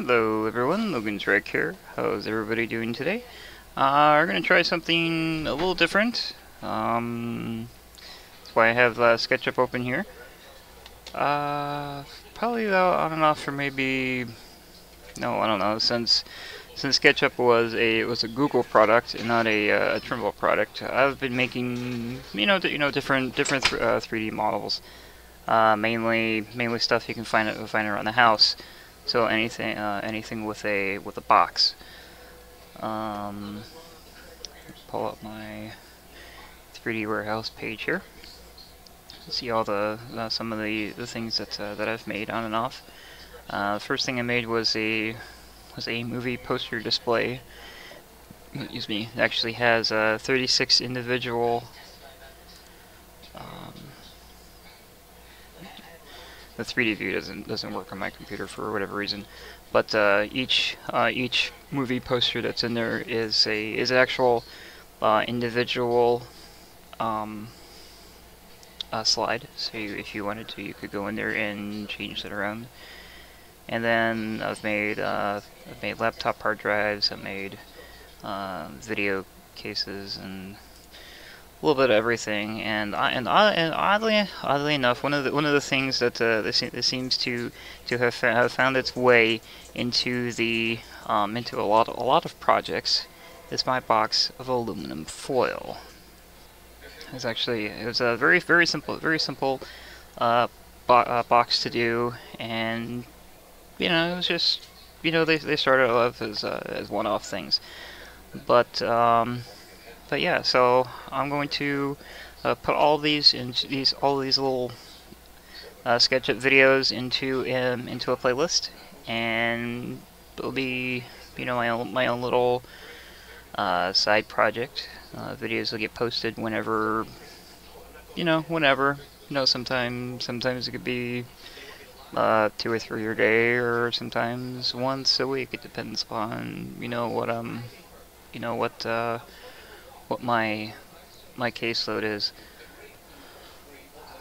Hello everyone, LoGaNsRychE here. How's everybody doing today? We're gonna try something a little different. That's why I have SketchUp open here. Probably on and off for maybe, no, I don't know, since SketchUp was a Google product and not a Trimble product. I've been making different 3D models. Mainly stuff you can find around the house. So anything with a box. Pull up my 3D warehouse page here. See all the some of the things that I've made on and off. The first thing I made was a movie poster display. Excuse me. It actually has 36 individual. The 3D view doesn't work on my computer for whatever reason, but each movie poster that's in there is an actual individual slide. So if you wanted to, you could go in there and change it around. And then I've made laptop hard drives. I've made video cases and a little bit of everything, and oddly enough, one of the things that this seems to have found its way into into a lot of projects is my box of aluminum foil. It was a very simple box to do, and it was just they started off as one-off things, but yeah, so I'm going to put all these little SketchUp videos into a playlist, and it'll be my own little side project. Videos will get posted whenever whenever. Sometimes it could be 2 or 3 a day, or sometimes once a week. It depends upon what my caseload is.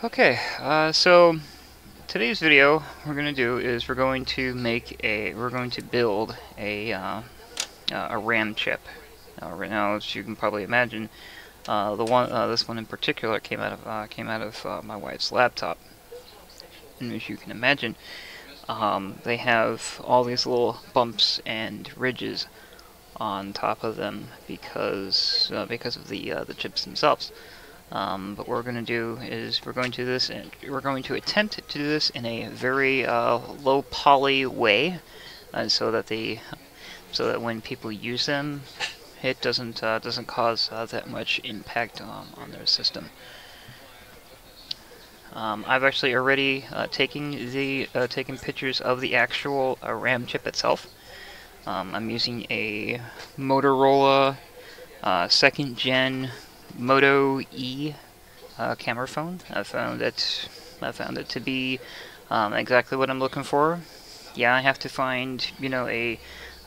Okay, so today's video we're going to do is we're going to build a RAM chip. Right now, as you can probably imagine, this one in particular came out of my wife's laptop, and as you can imagine, they have all these little bumps and ridges on top of them because of the chips themselves. But what we're going to do is we're going to attempt to do this in a very low poly way, so that when people use them, it doesn't cause that much impact on their system. I've actually already taken pictures of the actual RAM chip itself. I'm using a Motorola 2nd Gen Moto E camera phone. I found it to be exactly what I'm looking for. Yeah, I have to find I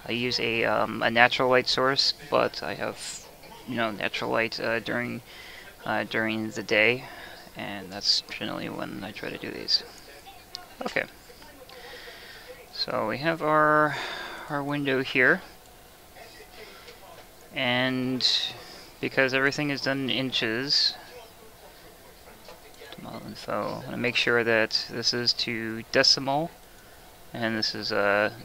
use a natural light source, but I have natural light during the day, and that's generally when I try to do these. Okay, so we have our window here, and because everything is done in inches, model info, I want to make sure that this is to decimal, and this is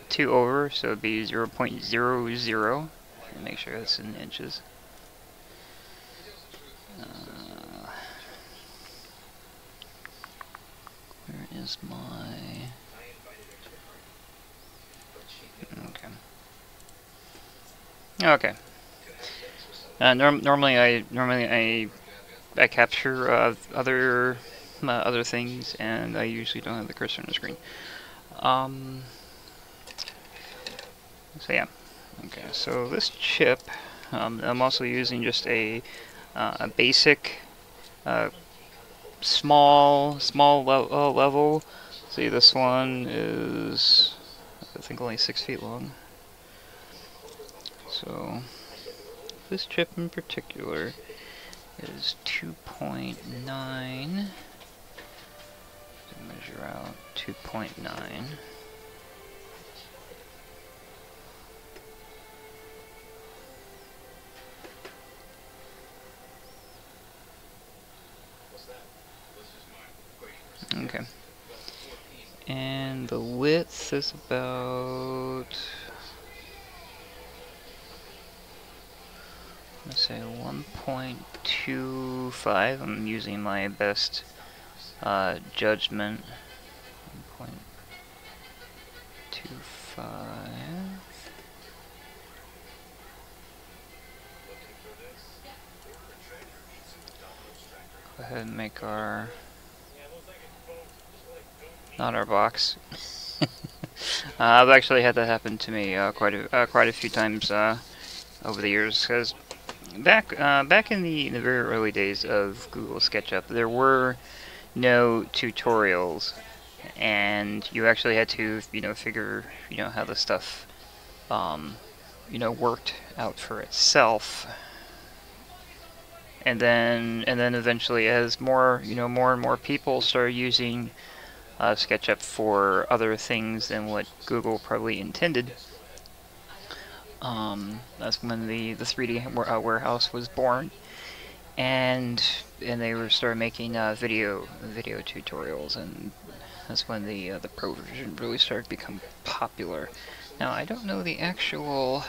2 over, so it'd be 0.00, and make sure it's in inches. Where is my... Okay. Normally I capture other things, and I usually don't have the cursor on the screen. So yeah. Okay. So this chip, I'm also using just a basic small level. See, this one is I think only 6 feet long. So this chip in particular is 2.9. Measure out 2.9. And the width is about, let's say 1.25. I'm using my best judgment. 1.25. Go ahead and make our, not our box. I've actually had that happen to me quite a few times over the years, because back in the very early days of Google SketchUp, there were no tutorials, and you actually had to figure how the stuff worked out for itself. And then eventually, as more more and more people started using SketchUp for other things than what Google probably intended, that's when the 3D warehouse was born, and they started making video tutorials, and that's when the Pro version really started to become popular. Now, I don't know the actual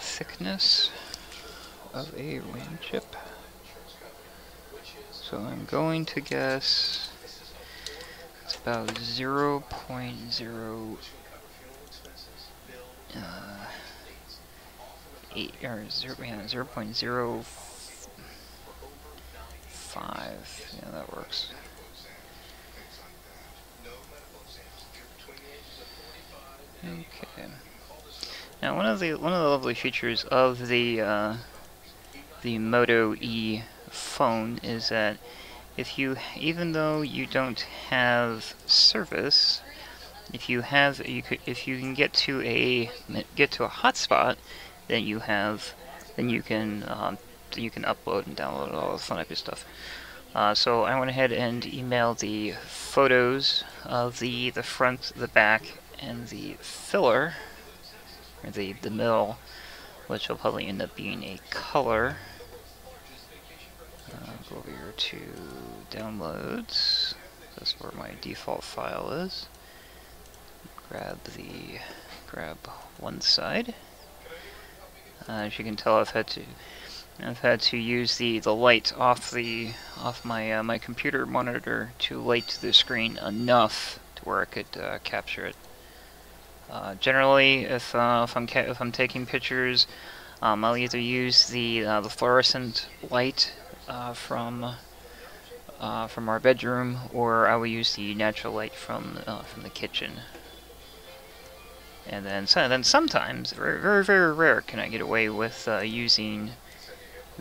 thickness of a RAM chip, so I'm going to guess it's about 0.08 or 0.05. Yeah, that works. Okay. Now, one of the lovely features of the Moto E phone is that even though you don't have service, if you can get to a hotspot, then you can upload and download all the fun type of stuff. So I went ahead and emailed the photos of the front, the back, and the filler, or the middle, which will probably end up being a color. Go over here to downloads. That's where my default file is. Grab one side. As you can tell, I've had to use the light off my my computer monitor to light the screen enough to where I could capture it. Generally, if I'm taking pictures, I'll either use the fluorescent light from our bedroom, or I will use the natural light from the kitchen. And then sometimes, very, very, very rare, can I get away with using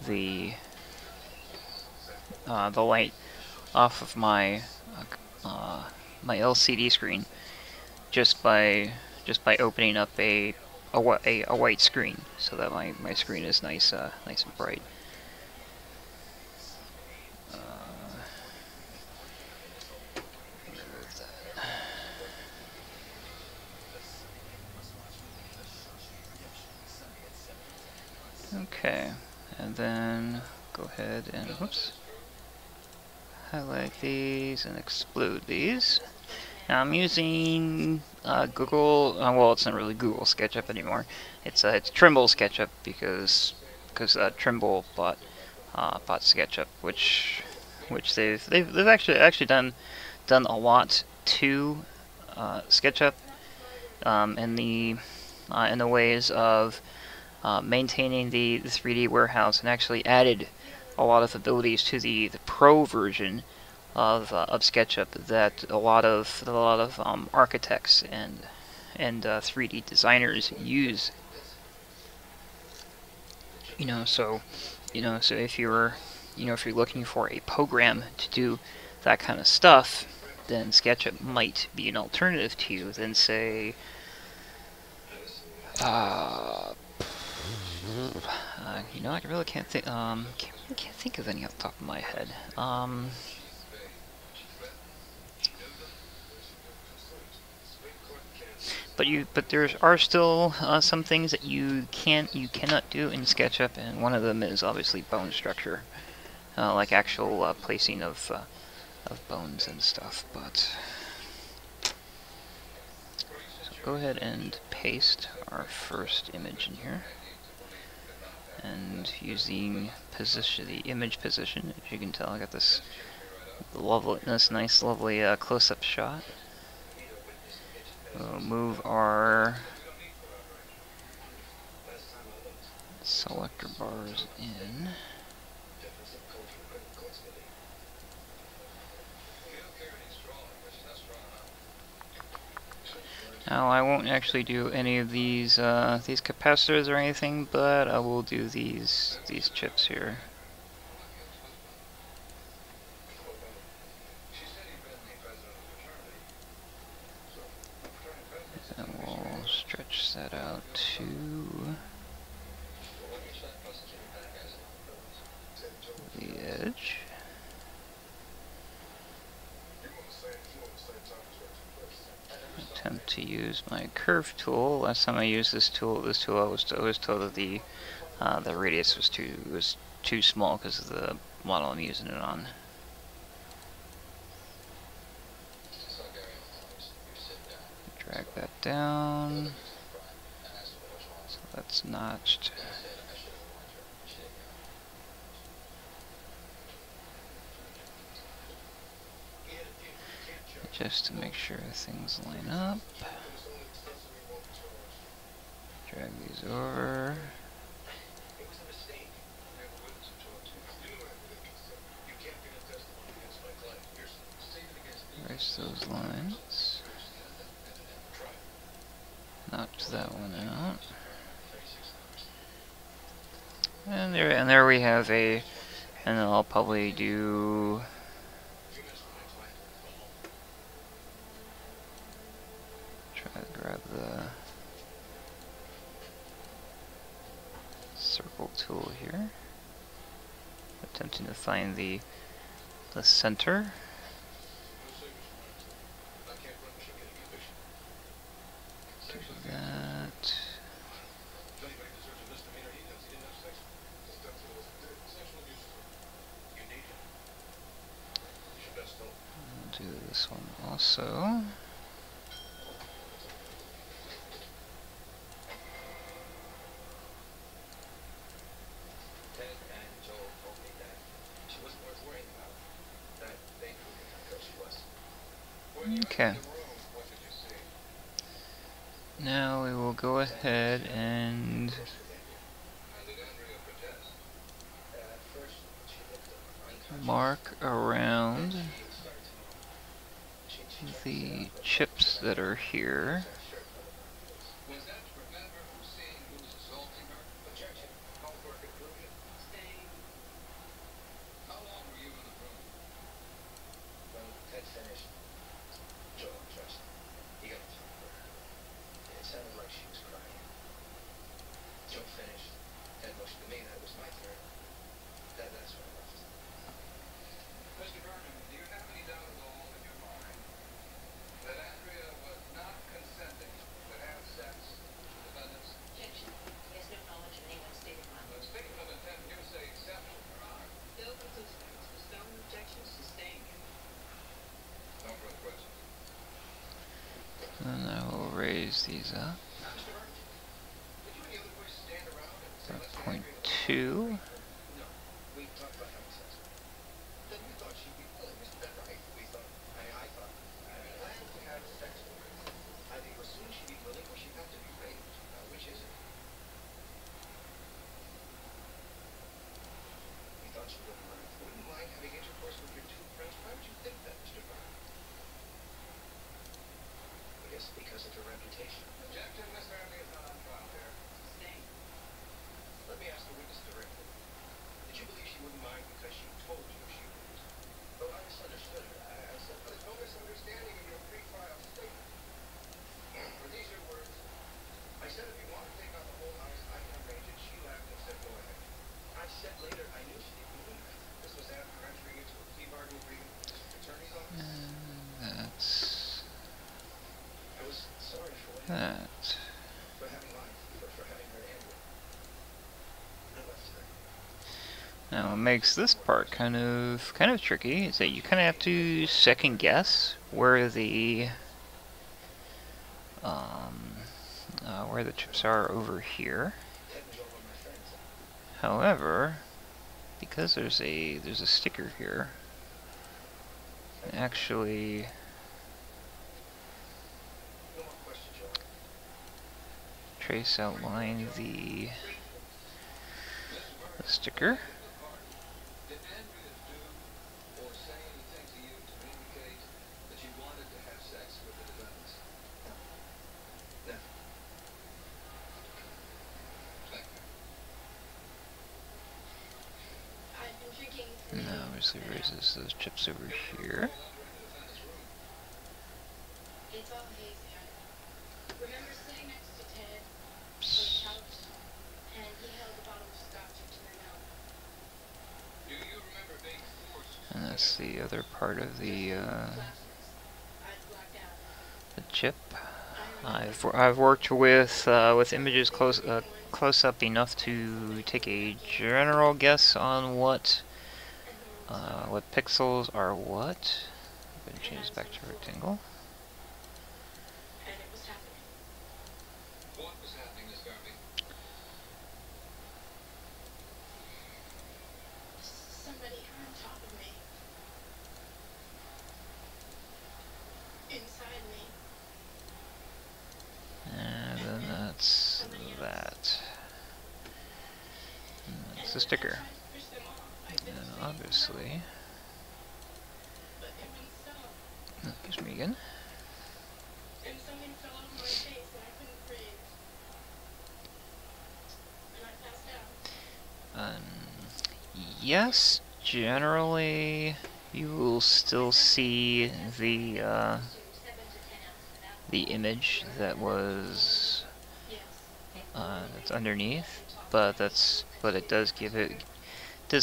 the light off of my my LCD screen just by opening up a white screen, so that my screen is nice and bright. Okay, and then go ahead and highlight these and exclude these. Now I'm using Google. Well, it's not really Google SketchUp anymore. It's Trimble Sketchup because Trimble bought SketchUp, which they've actually done a lot to SketchUp in the ways of maintaining the 3D warehouse, and actually added a lot of abilities to the Pro version of SketchUp that a lot of architects and 3D designers use. So if you're looking for a program to do that kind of stuff, then SketchUp might be an alternative to you than, say, I really can't think. Can't think of any off the top of my head. But there are still some things that you cannot do in SketchUp, and one of them is obviously bone structure, like actual placing of bones and stuff. But go ahead and paste our first image in here. And using the image position, as you can tell, I got this nice, lovely close-up shot. We'll move our selector bars in. Now I won't actually do any of these capacitors or anything, but I will do these chips here. And we'll stretch that out to the edge. Attempt to use my curve tool. Last time I used this tool, I was told that the radius was too small because of the model I'm using it on. Drag that down so that's notched. Just to make sure things line up. Drag these over. Erase those lines. Notch that one out. And there we have and then I'll probably do grab the circle tool here, attempting to find the center. Do that. I'll do this one also. Okay. Now we will go ahead and mark around the chips that are here. And I will raise these up. 0.2. Because of her reputation. Objection, Miss Fairley is not on trial here. Sustained. Let me ask the witness directly. Did you believe she wouldn't mind because she told you she would? Well, I misunderstood her. I said, there's no misunderstanding in your pre-trial statement. Were these your words? I said, if you want to take on the whole house, I can arrange it. She laughed and said, go ahead. I said later, I knew she didn't mean that. This was after entering into a plea bargain agreement with the district attorney's office. That's I was sorry for what that. For having lied, for having hurt Andrew. I left her. Now, what makes this part kind of tricky is that you kind of have to second guess where the where the chips are over here. However, because there's a sticker here, actually trace outline the sticker. And that obviously raises those chips over here. It's all hazy. I remember sitting next to Ted on the couch, and he held a bottle of scotch up to my mouth. Do you remember being forced? And that's the other part of the chip. I've worked with images close up enough to take a general guess on what pixels are what. I'm going to change this back to rectangle. And it was happening. What was happening, Miss Garvey? Somebody on top of me. Inside me. And then that's that. And that's the sticker. And obviously, excuse me again. And something fell off my face and I couldn't breathe. And I passed out. Yes, generally you will still see the image that was that's underneath, but it does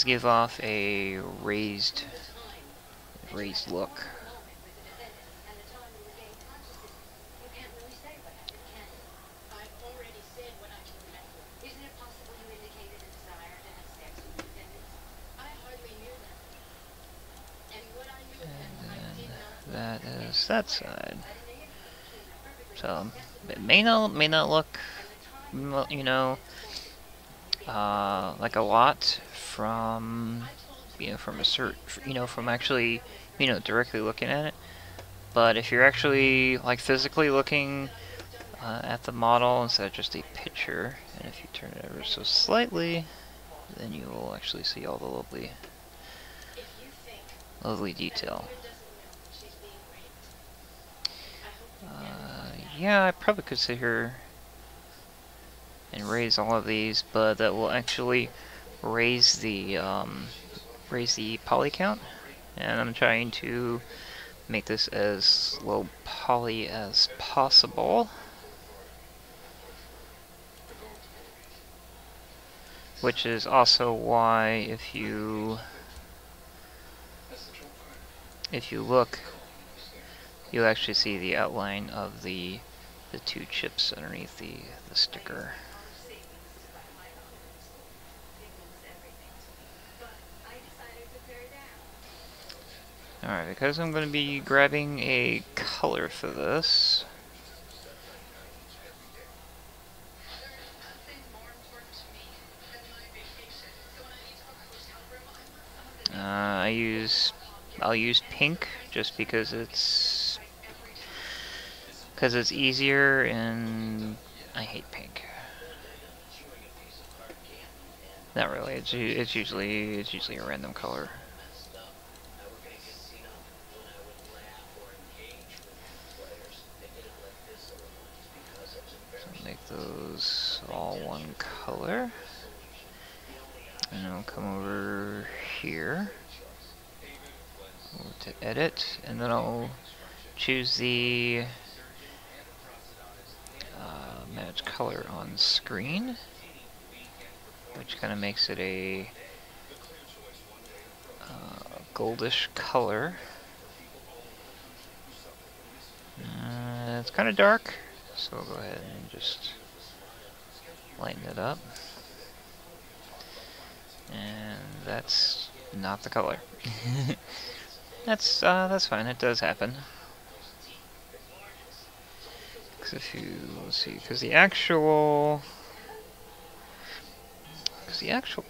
give off a raised look. That is that side. So it may not look, you know, like a lot from from from actually directly looking at it. But if you're actually like physically looking at the model instead of just a picture, and if you turn it ever so slightly, then you will actually see all the lovely detail. Yeah, I probably could sit here and raise all of these, but that will actually raise the poly count, and I'm trying to make this as low poly as possible, which is also why if you look, you'll actually see the outline of the two chips underneath the sticker. Alright, because I'm going to be grabbing a color for this, I'll use pink just because it's easier, and I hate pink. Not really. It's usually a random color. So make those all one color, and I'll come over here to edit, and then I'll choose the manage color on screen, which kind of makes it a goldish color. It's kind of dark, so I'll go ahead and just lighten it up. And that's not the color. That's fine. It does happen. Because if you, let's see, because the actual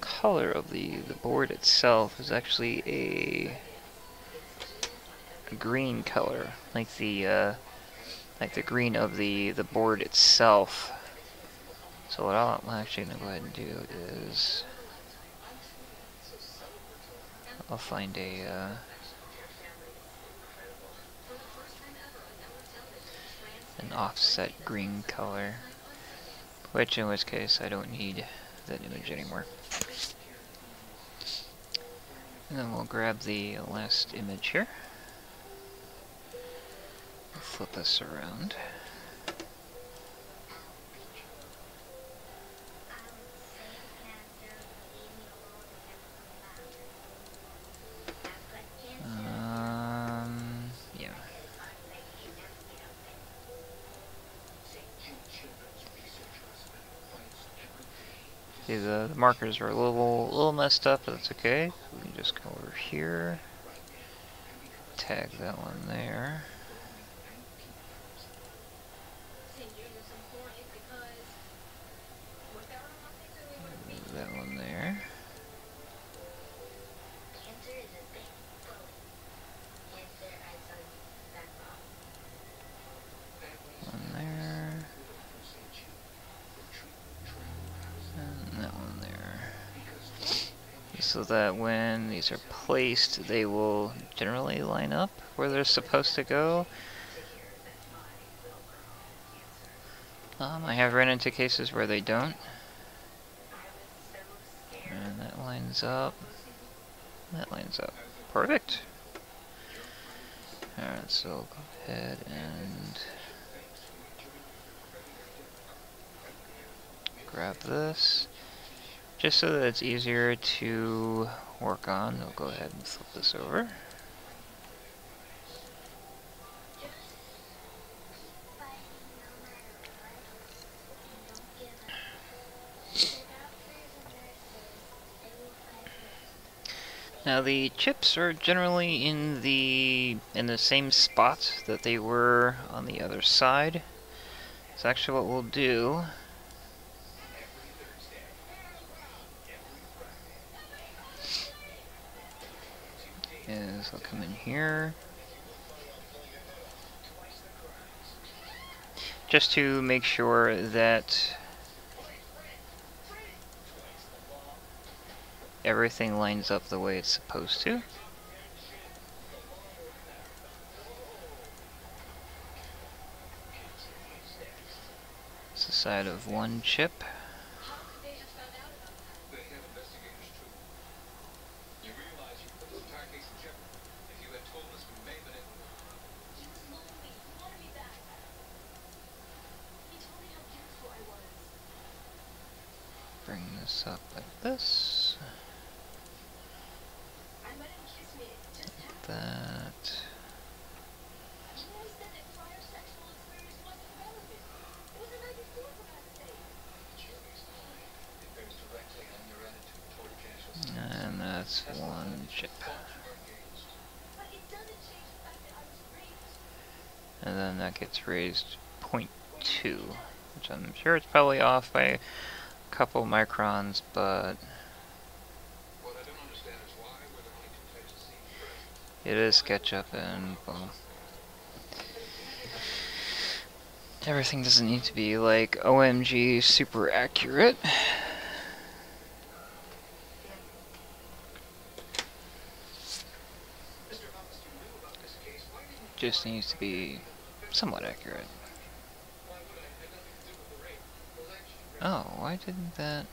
color of the board itself is actually a green color, like the green of the board itself. So what I'm actually gonna go ahead and do is I'll find an offset green color, in which case I don't need that image anymore. And then we'll grab the last image here. We'll flip this around. Yeah. See, the markers are a little messed up, but that's okay. We can just go over here, tag that one there. That one there. One there. And that one there. So that when these are placed, they will generally line up where they're supposed to go. I have run into cases where they don't. And that lines up. That lines up. Perfect. Alright, so go ahead and grab this. Just so that it's easier to work on, I'll go ahead and flip this over. Now the chips are generally in the same spot that they were on the other side. So actually what we'll do is I'll come in here just to make sure that everything lines up the way it's supposed to. It's the side of one chip. Bring this up like this. Like that. And that's one chip. And then that gets raised 0.2, which I'm sure it's probably off by a couple microns, but it is SketchUp, and well, everything doesn't need to be like OMG super accurate. Just needs to be somewhat accurate. Oh, why didn't that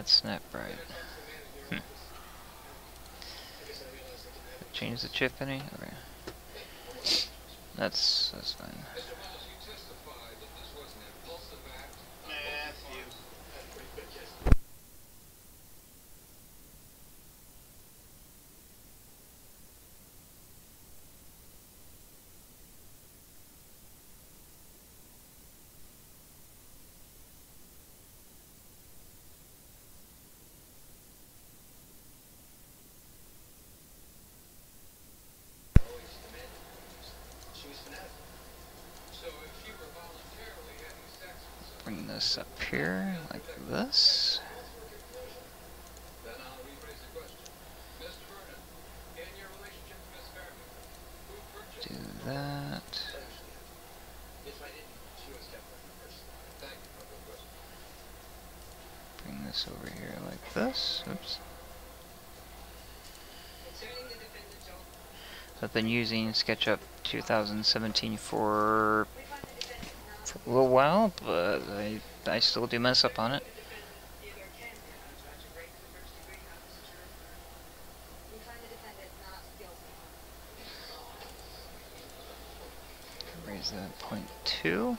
snap right? Change the chip any? Okay. That's fine. Bring this up here like this. Then I'll rephrase the question. Mr. Vernon, in your relationship to Miss Fairfield, who purchased Do the that. If I didn't, she was definitely the person. Thank you for the question. Bring this over here like this. Oops. I've been using SketchUp 2017 for a little while, but I still do mess up on it. Raise that 0.2.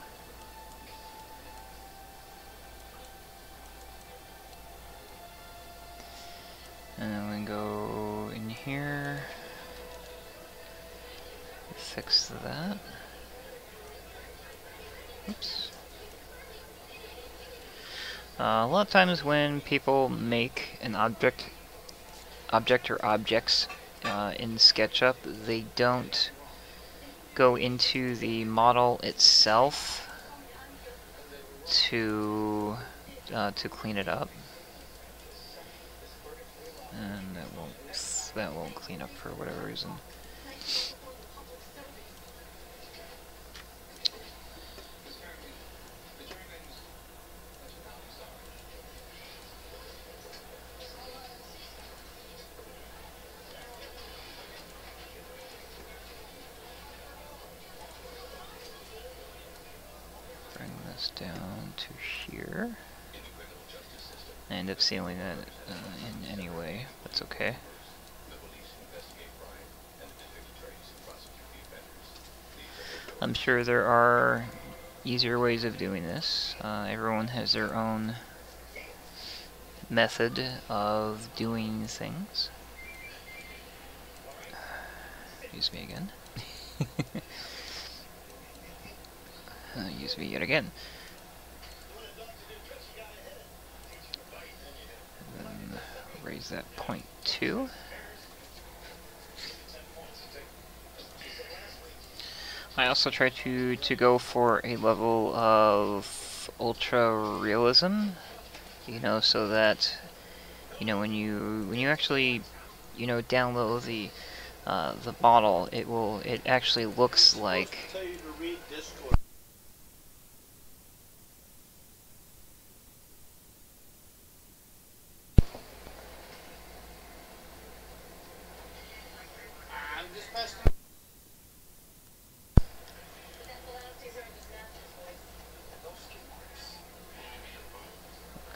And then we go in here, fix that. Oops. A lot of times when people make an object or objects in SketchUp, they don't go into the model itself to clean it up, and that won't clean up for whatever reason. Bring this down to here. I end up sealing it in any way. That's okay. I'm sure there are easier ways of doing this. Everyone has their own method of doing things. Use me again. Use me yet again. And then raise that 0.2. I also try to go for a level of ultra realism, you know, so that, you know, when you actually, you know, download the model, it actually looks like.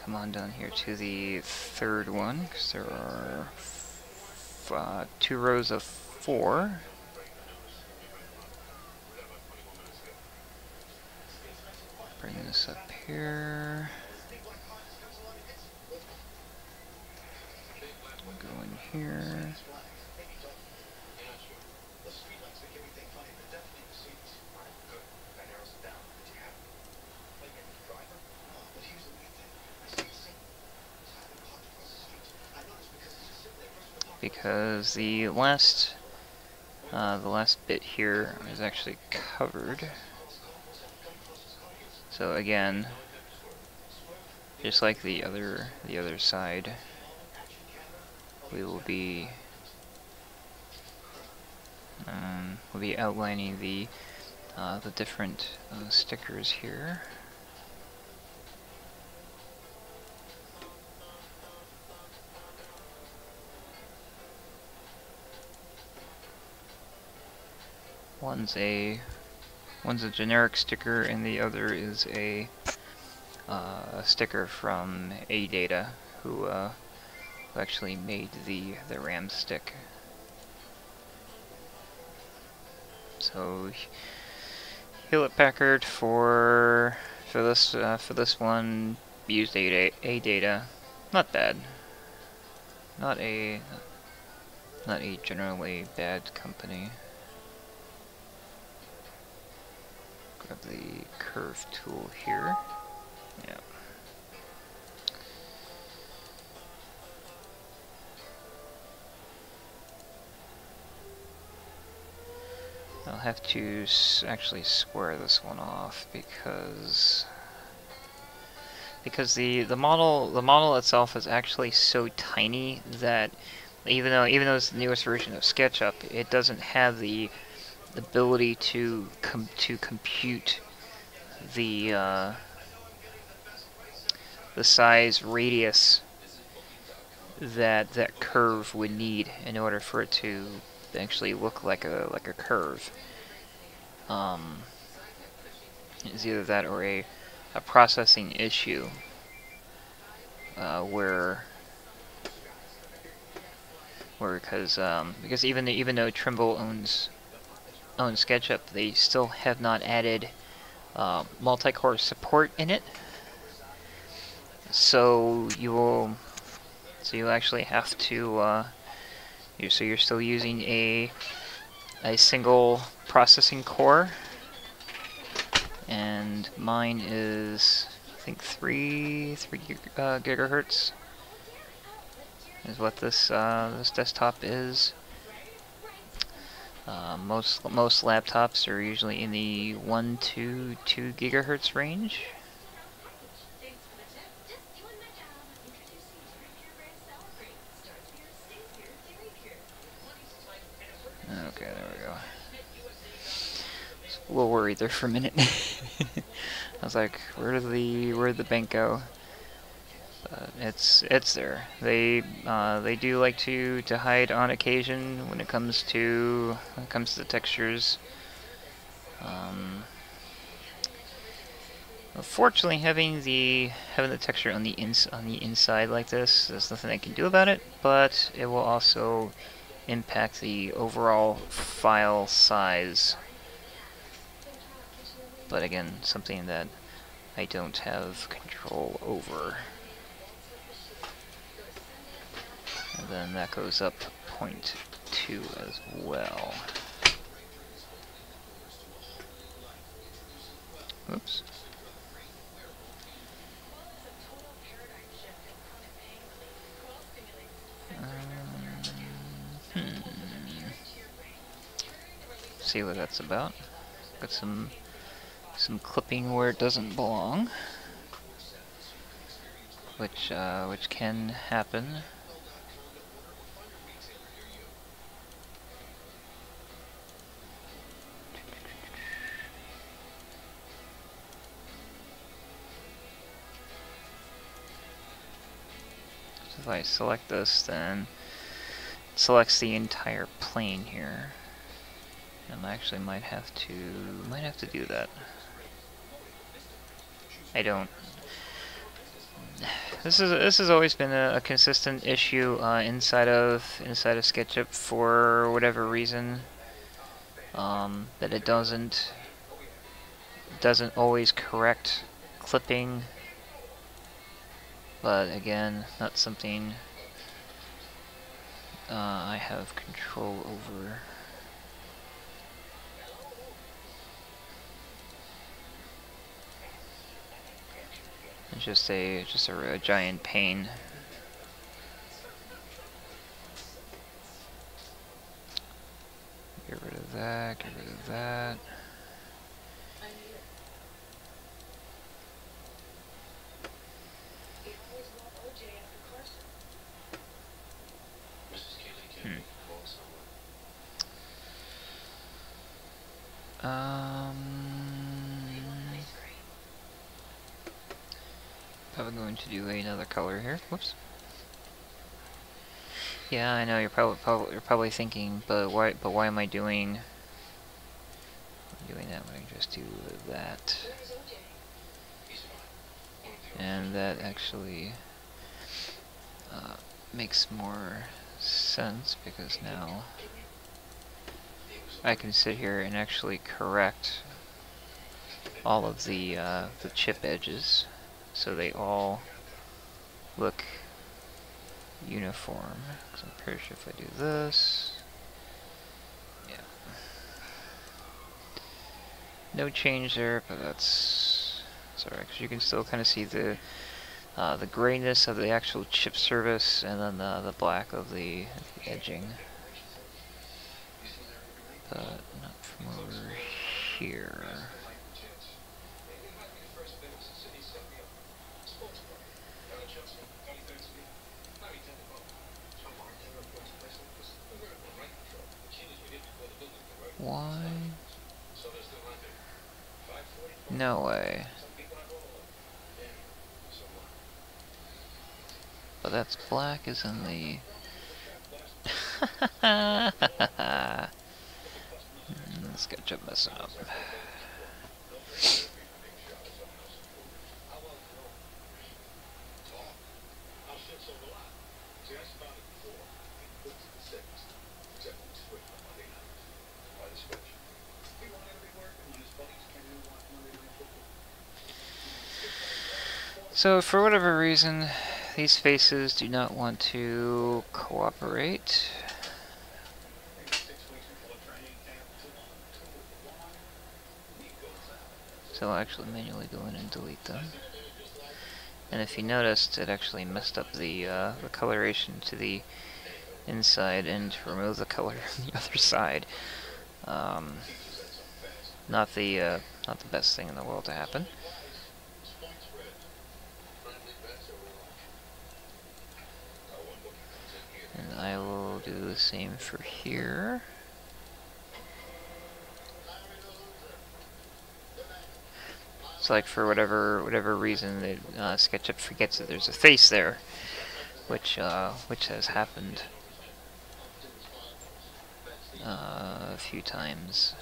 Come on down here to the third one, because there are 2 rows of 4. Bring this up here. Go in here. Because the last bit here is actually covered. So again, just like the other side, we will be outlining the different stickers here. One's a generic sticker, and the other is a sticker from AData, who actually made the RAM stick. So Hewlett Packard for this one used AData. Not bad. Not a generally bad company. Grab the curve tool here. Yeah. I'll have to actually square this one off because because the model itself is actually so tiny that even though it's the newest version of SketchUp, it doesn't have the ability to compute the the size radius that curve would need in order for it to actually look like a curve. It's either that or a processing issue where because even though Trimble owns SketchUp, they still have not added multi-core support in it. So you actually have to you're still using a single processing core, and mine is I think 3 gigahertz is what this desktop is. Most laptops are usually in the 1 to 2 gigahertz range. Okay, there we go. A little worried there for a minute. I was like, where'd the bank go? But it's there. They do like to hide on occasion when it comes to the textures. Unfortunately, having the texture on the inside like this, there's nothing I can do about it. But it will also impact the overall file size. But again, something that I don't have control over. And then that goes up 0.2 as well. Oops. See what that's about. Got some clipping where it doesn't belong, which can happen. So if I select this, then it selects the entire plane here. And I actually might have to do that. I don't. This has always been a consistent issue inside of SketchUp for whatever reason. That it doesn't always correct clipping. But again, not something I have control over. It's just a giant pain. Get rid of that, get rid of that. I'm going to do another color here. Whoops. Yeah, I know you're probably thinking, but why am I doing that when I can just do that? And that actually makes more sense, because now I can sit here and actually correct all of the chip edges, so they all look uniform. Because I'm pretty sure if I do this, yeah, no change there, but that's alright, because you can still kind of see the grayness of the actual chip surface, and then the black of the edging. But not from over here. No way. But that's black is in the... SketchUp messing up. So for whatever reason, these faces do not want to cooperate. So I'll actually manually go in and delete them. And if you noticed, it actually messed up the coloration to the inside and remove the color on the other side. Not the best thing in the world to happen. And I will do the same for here. It's like for whatever reason, SketchUp forgets that there's a face there, which has happened a few times.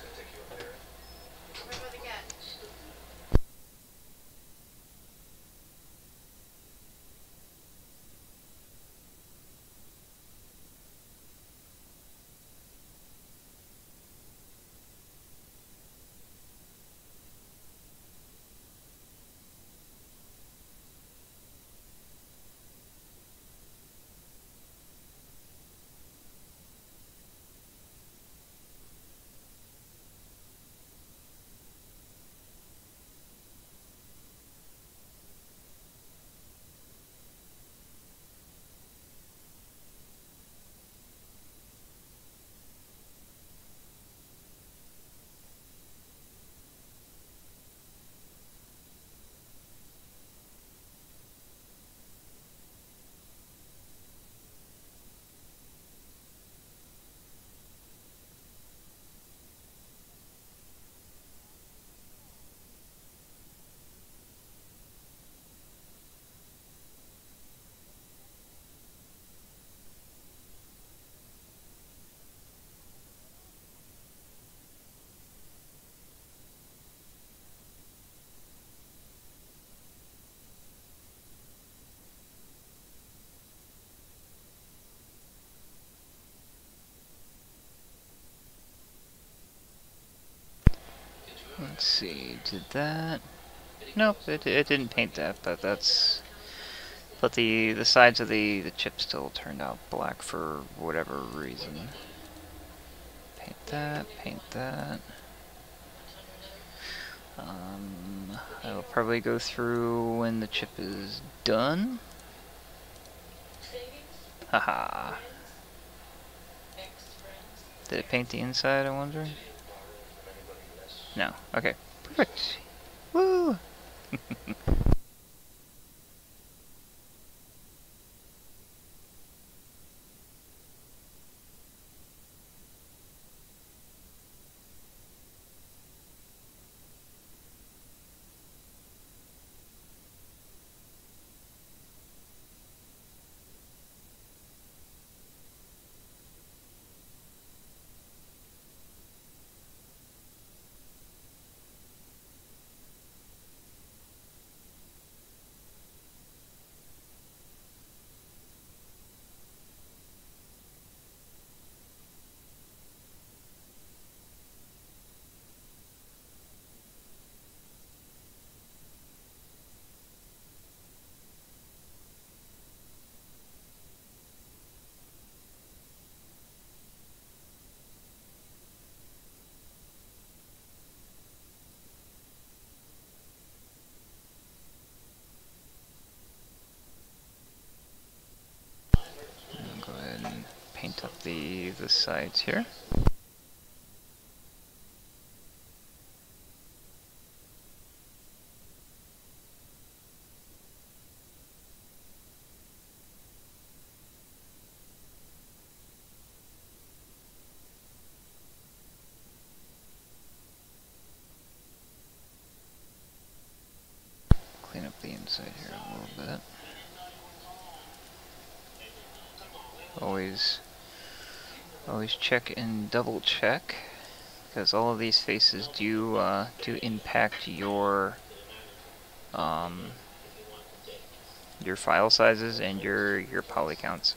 Let's see, did that? Nope, it didn't paint that, but that's... But the sides of the chip still turned out black for whatever reason. Paint that, paint that. I will probably go through when the chip is done. Haha. Did it paint the inside, I wonder? No. Okay. Perfect. Woo! I'll go ahead and paint up the sides here. clean up the inside here a little bit. Always check and double check, because all of these faces do impact your file sizes and your poly counts.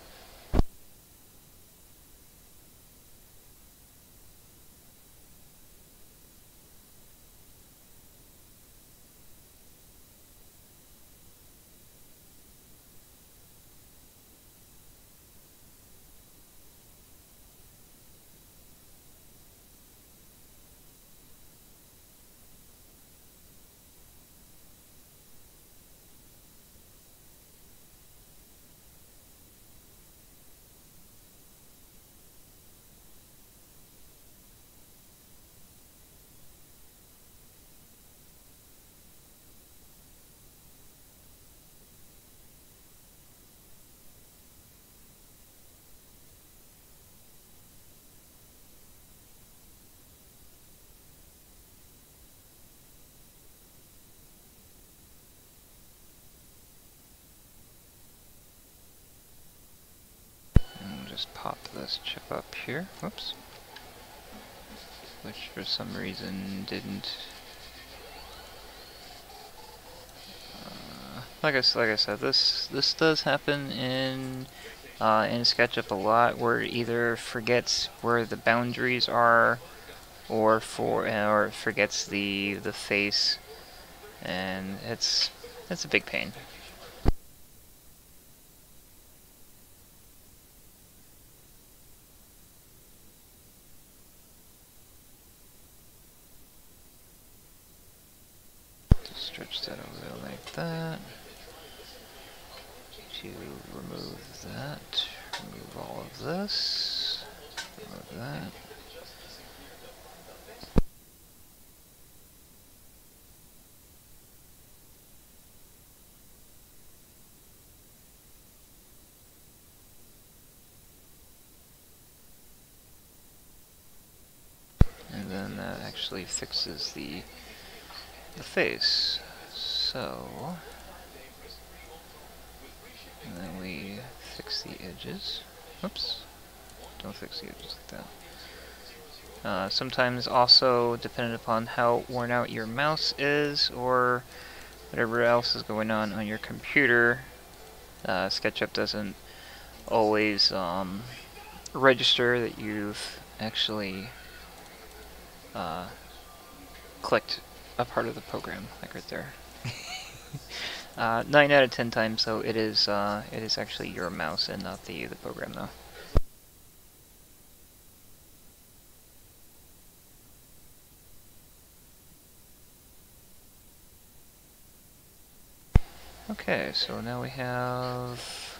Just pop this chip up here, whoops, which for some reason didn't, like I said, this does happen in SketchUp a lot, where it either forgets where the boundaries are, or it forgets the face, and it's a big pain. Stretch that over like that. To remove that, remove all of this, remove that. And then that actually fixes the face. So, and then we fix the edges. Oops, don't fix the edges like that. Sometimes also, depending upon how worn out your mouse is, or whatever else is going on your computer, SketchUp doesn't always register that you've actually clicked a part of the program, like right there. 9 out of 10 times, so it is actually your mouse and not the program, though. Okay, so now we have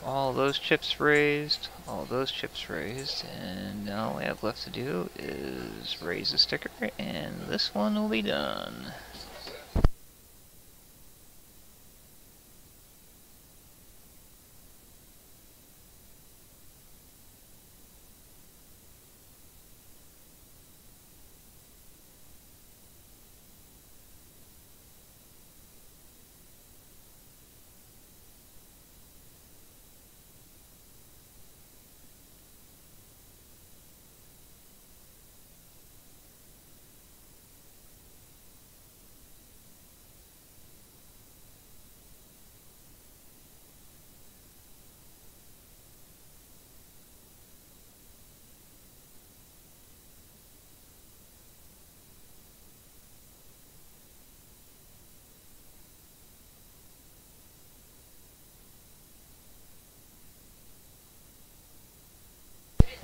all those chips raised, all those chips raised, and now all we have left to do is raise the sticker, and this one will be done.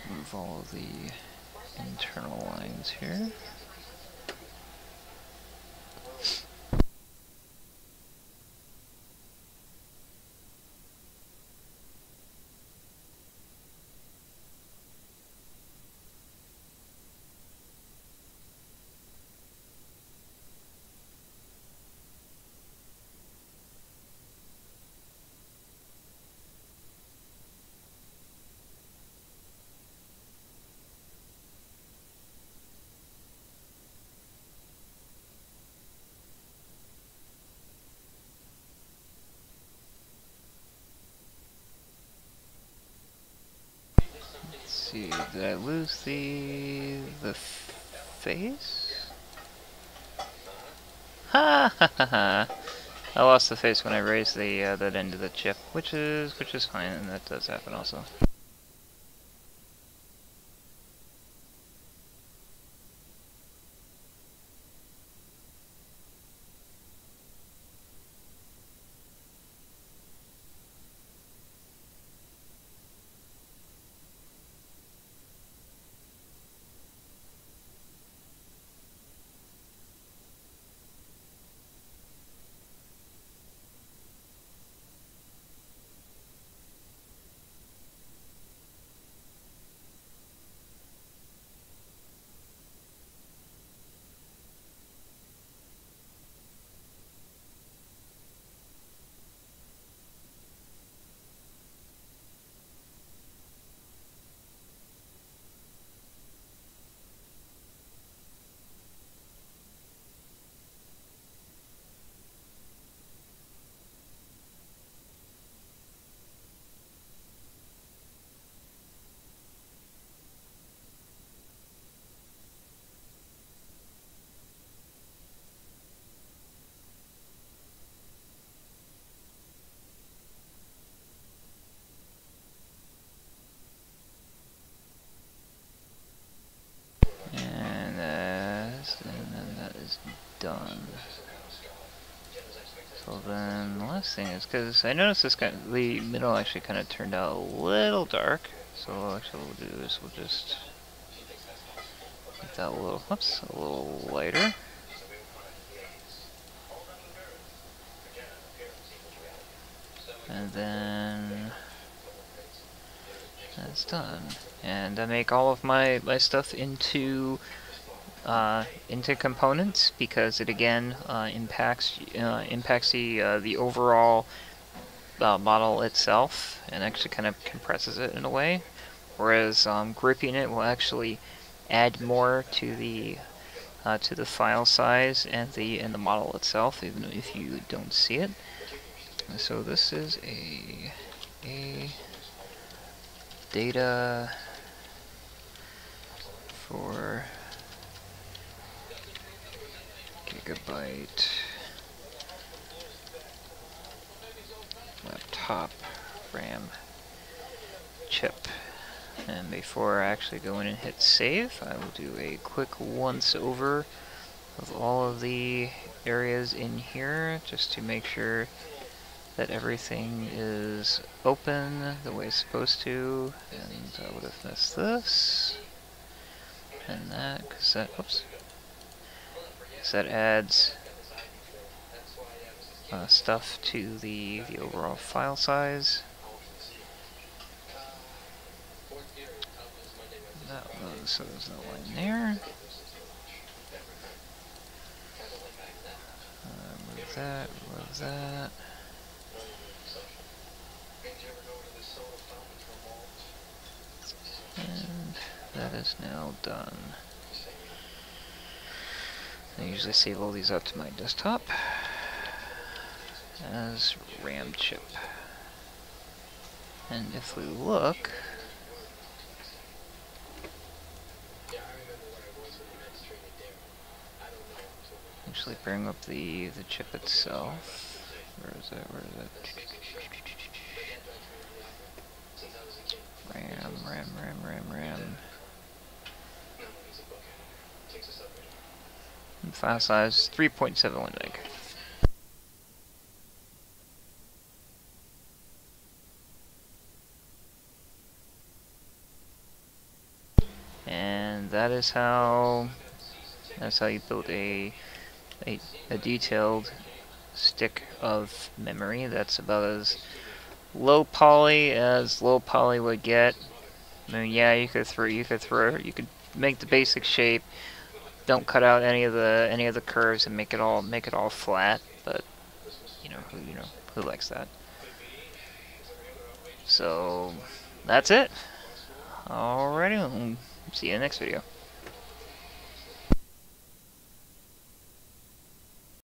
Move all of the internal lines here. see, did I lose the face? Ha ha ha ha! I lost the face when I raised the that end of the chip, which is fine, and that does happen also. And then that is done. So then the last thing is, because I noticed the middle actually kind of turned out a little dark. So actually what we'll do is we'll just make that a little, whoops, a little lighter. And then that's done. And I make all of my stuff into components, because it again impacts the overall model itself, and actually kind of compresses it in a way. Whereas grouping it will actually add more to the file size and the model itself, even if you don't see it. So this is a data for gigabyte laptop RAM chip. And before I actually go in and hit save, I will do a quick once over of all of the areas in here, just to make sure that everything is open the way it's supposed to. And I would have missed this and that, because that, oops, because that adds stuff to the overall file size. So there's no line there. Move that, move that. And that is now done. I usually save all these up to my desktop as RAM chip. And if we look, actually bring up the chip itself. Where is it? Where is it? RAM. And file size 3.71 meg. And that is how you build a detailed stick of memory. That's about as low poly as low poly would get. I mean, yeah, you could make the basic shape. Don't cut out any of the curves and make it all flat. But you know who likes that? So that's it. Alrighty, we'll see you in the next video.